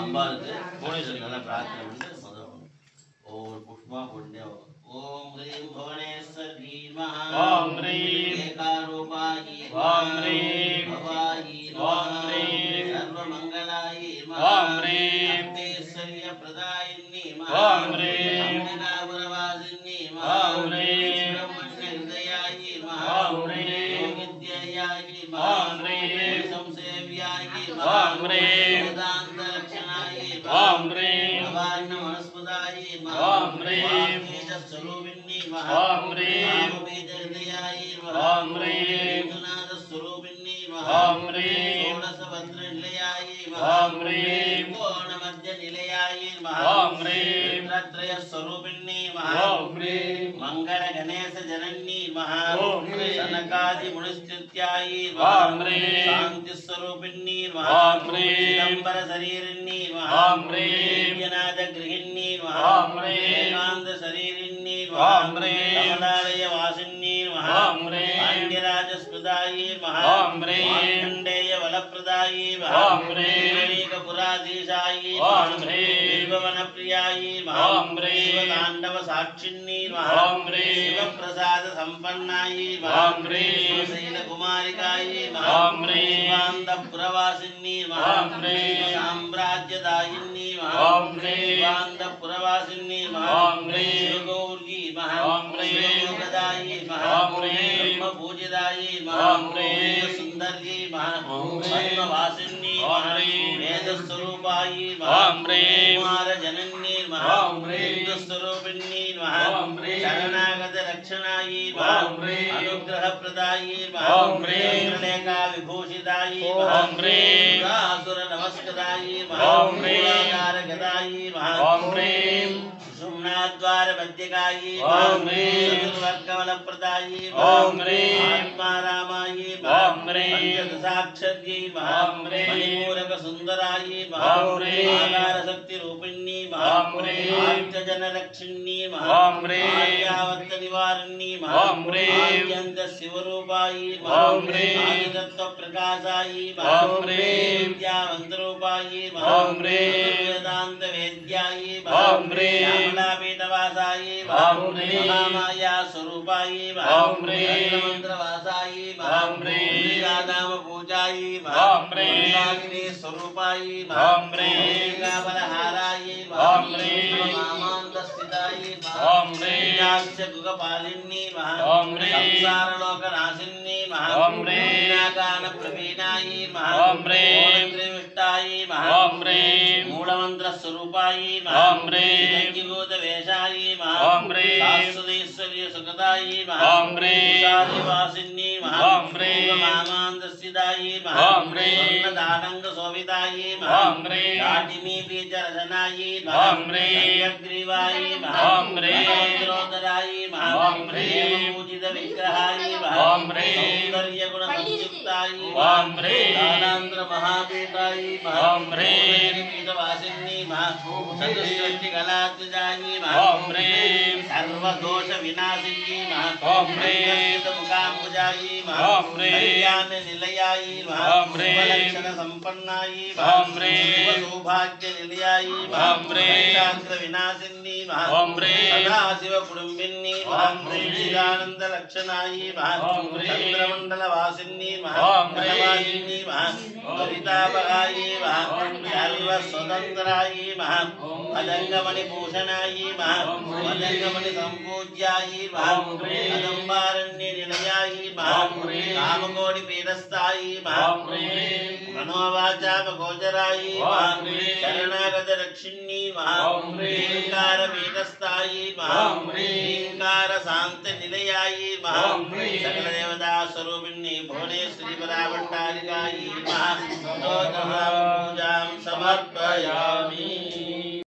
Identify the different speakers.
Speaker 1: அம்பாளுக்கு புவனேஸ்வரி நல்லா பிரார்த்தனை பண்ணி முதல் ஓம் புஷ்பா புண்ணிய ஓம் ஹ்ரீம் புவனேஸ்வர் தீமஹ
Speaker 2: ஓம் ஹ்ரீம்
Speaker 1: ஏகாரூபாயி
Speaker 2: ஓம் ஹ்ரீம்
Speaker 1: பவாயி
Speaker 2: ஓம் ஹ்ரீம்
Speaker 1: சர்வமங்கலாயி
Speaker 2: ஓம் ஹ்ரீம்
Speaker 1: அத்தேஸ்வர்ய பிரதாயினி
Speaker 2: ஓம் ஹ்ரீம்
Speaker 1: அம்பிகாபுரவாசினி
Speaker 2: ஓம் ஹ்ரீம்
Speaker 1: பிரம்மண்ய ஹிருதயாயி
Speaker 2: ஓம் ஹ்ரீம்
Speaker 1: யோகித்யாயி
Speaker 2: ஓம் ஹ்ரீம்
Speaker 1: संसेव्यायि
Speaker 2: ओम ह्रीं
Speaker 1: वेदांत लक्षणायि
Speaker 2: ओम ह्रीं
Speaker 1: अवार्ण मनस्पदायि
Speaker 2: ओम ह्रीं
Speaker 1: तेज स्वरूपिणी
Speaker 2: ओम ह्रीं
Speaker 1: बीज हृदयायि
Speaker 2: ओम ह्रीं
Speaker 1: नाद स्वरूपिणी
Speaker 2: ओम ह्रीं
Speaker 1: षोडश भद्र निलयायि
Speaker 2: ओम ह्रीं
Speaker 1: कोण मध्य निलयायि
Speaker 2: ओम ह्रीं
Speaker 1: त्रय स्वरूपिणी
Speaker 2: ओम ह्रीं
Speaker 1: मंगल गणेश जननी
Speaker 2: ओम ह्रीं
Speaker 1: सनकादि मुनिस्तुत्यायि
Speaker 2: ओम ह्रीं
Speaker 1: शांति स्वरूपिणी
Speaker 2: ओम ह्रीं
Speaker 1: चिदंबर शरीरिणी
Speaker 2: ओम ह्रीं
Speaker 1: यनाद गृहिणी
Speaker 2: ओम ह्रीं
Speaker 1: एकांत शरीरिणी
Speaker 2: ओम ह्रीं
Speaker 1: कमलालय वासिनी
Speaker 2: ओम ह्रीं
Speaker 1: पांड्यराज स्पदायि
Speaker 2: ओम ह्रीं
Speaker 1: मार्कंडेय वलप्रदायि
Speaker 2: ओम ह्रीं
Speaker 1: पुराधीशायि
Speaker 2: ओम ह्रीं
Speaker 1: विभवन प्रियायि
Speaker 2: ओम ह्रीं
Speaker 1: शिवतांडव साक्षिणी
Speaker 2: ओम ह्रीं
Speaker 1: शिवप्रसाद संपन्नायि
Speaker 2: ओम ह्रीं
Speaker 1: शैल कुमारिकायि
Speaker 2: ओम ह्रीं
Speaker 1: शिवांतपुरवासिनी
Speaker 2: ओम ह्रीं
Speaker 1: साम्राज्यदायिनी
Speaker 2: ओम ह्रीं
Speaker 1: शिवांतपुरवासिनी
Speaker 2: ओम ह्रीं
Speaker 1: शिवगौर्गी
Speaker 2: ओम ह्रीं
Speaker 1: शिवयोगदायि
Speaker 2: ओम ह्रीं
Speaker 1: ब्रह्मपूजितायि
Speaker 2: ओम ह्रीं
Speaker 1: सुंदर्यै
Speaker 2: ओम ह्रीं
Speaker 1: पद्मवासिनी
Speaker 2: ओम ह्रीं
Speaker 1: वेदस्वरूपायि
Speaker 2: ओम ह्रीं
Speaker 1: कुमारजननी
Speaker 2: ओम ह्रीं
Speaker 1: स्वरूपिणी
Speaker 2: ओम ह्रीं
Speaker 1: शरणागत रक्षणायि
Speaker 2: ओम ह्रीं
Speaker 1: अनुग्रहप्रदायि
Speaker 2: ओम ह्रीं
Speaker 1: चंद्रलेखा विभूषितायि
Speaker 2: ओम ह्रीं
Speaker 1: असुर नमस्कृतायि
Speaker 2: ओम ह्रीं
Speaker 1: गदायि
Speaker 2: ओम ह्रीं
Speaker 1: सुम्नाद्वार मध्यकायि
Speaker 2: ओम ह्रीं
Speaker 1: चतुर्वर्गमलप्रदायि
Speaker 2: ओम ह्रीं
Speaker 1: आत्मारामायि
Speaker 2: ओम ह्रीं
Speaker 1: पंचदशाक्षर्यै
Speaker 2: ओम ह्रीं
Speaker 1: मणिपूरक सुंदरायि
Speaker 2: ओम ह्रीं
Speaker 1: आधार शक्ति रूपिणी
Speaker 2: ओम ह्रीं
Speaker 1: आर्तजन रक्षिणी
Speaker 2: ओम ह्रीं
Speaker 1: आर्यावर्त निवारिणी
Speaker 2: ओम ह्रीं
Speaker 1: आद्यंत शिवरूपायि
Speaker 2: ओम ह्रीं
Speaker 1: आदितत्व प्रकाशायि
Speaker 2: ओम ह्रीं
Speaker 1: विद्यावन्तरूपायि
Speaker 2: ओम ह्रीं
Speaker 1: वेदांत वेद्यायि
Speaker 2: ओम ह्रीं
Speaker 1: श्यामलापीठवासायि
Speaker 2: ओम ह्रीं
Speaker 1: महामाया स्वरूपायि
Speaker 2: ओम ह्रीं
Speaker 1: मंत्रवासायि
Speaker 2: ओम ह्रीं
Speaker 1: राधाम पूजायि
Speaker 2: ओम ह्रीं
Speaker 1: नागिनी स्वरूपायि
Speaker 2: ओम ह्रीं
Speaker 1: बलहारायि
Speaker 2: ओम ह्रीं
Speaker 1: मामान्तस्थितायि
Speaker 2: ओम ह्रीं
Speaker 1: गुगपालिनी
Speaker 2: ओम ह्रीं
Speaker 1: संसारलोकनाशिनी
Speaker 2: ओम ह्रीं
Speaker 1: नागान प्रवीणायि
Speaker 2: ओम ह्रीं
Speaker 1: त्रिविष्टायि
Speaker 2: ओम ह्रीं
Speaker 1: मूलमंत्र स्वरूपायि
Speaker 2: ओम ह्रीं
Speaker 1: भूत वेशायि
Speaker 2: ओम ह्रीं
Speaker 1: शाश्वतेश्वर्य सुखदायि
Speaker 2: ओम ह्रीं
Speaker 1: शादिवासिनी
Speaker 2: ओम ह्रीं
Speaker 1: मामान्तस्थितायि
Speaker 2: ओम ह्रीं
Speaker 1: स्वर्णदानंग शोभितायि
Speaker 2: ओम ह्रीं
Speaker 1: दाटिमी बीजरचनायि
Speaker 2: ओम ह्रीं
Speaker 1: ग्रीवायि
Speaker 2: ओम ह्रीं
Speaker 1: मंत्रोदरायि
Speaker 2: ओम ह्रीं
Speaker 1: पूजित विग्रहायि
Speaker 2: ओम ह्रीं
Speaker 1: सौंदर्य गुण संयुक्तायि
Speaker 2: ओम ह्रीं
Speaker 1: दानांतर महापीठायि
Speaker 2: ओम ह्रीं
Speaker 1: पीठवासिनी चतुष्षष्टि कलात्मजायि
Speaker 2: ओम ह्रीं
Speaker 1: सर्वदोष विनाशिनी
Speaker 2: ओम ह्रीं
Speaker 1: मुखाम्बुजायि
Speaker 2: ओम ह्रीं
Speaker 1: कल्याण निलयायि
Speaker 2: ओम ह्रीं
Speaker 1: लक्षण संपन्नायि
Speaker 2: ओम ह्रीं
Speaker 1: सौभाग्य निलयायि
Speaker 2: ओम ह्रीं
Speaker 1: शास्त्र विनाशिनी
Speaker 2: ओम ह्रीं
Speaker 1: सदाशिव कुटुंबिनी
Speaker 2: ओम ह्रीं
Speaker 1: चिदानंद लक्षणायि
Speaker 2: ओम ह्रीं
Speaker 1: चंद्रमंडल वासिनी
Speaker 2: ओम ह्रीं
Speaker 1: वासिनी परितापकायि सर्व स्वतंत्रायि मदंगमणि भूषणायि मदंगमणि संपूज्यायि कदंबारण्य निलयायि कामकोटि पीठस्थायि मनोवाचाप गोचरायि शरणागत रक्षिणी ह्रींकार पीठस्थायि ह्रींकार शांत निलयायि सकल देवता स्वरूपिणी भुवनेश्वरी पराभट्टारिकायि पूजां समर्पयामि।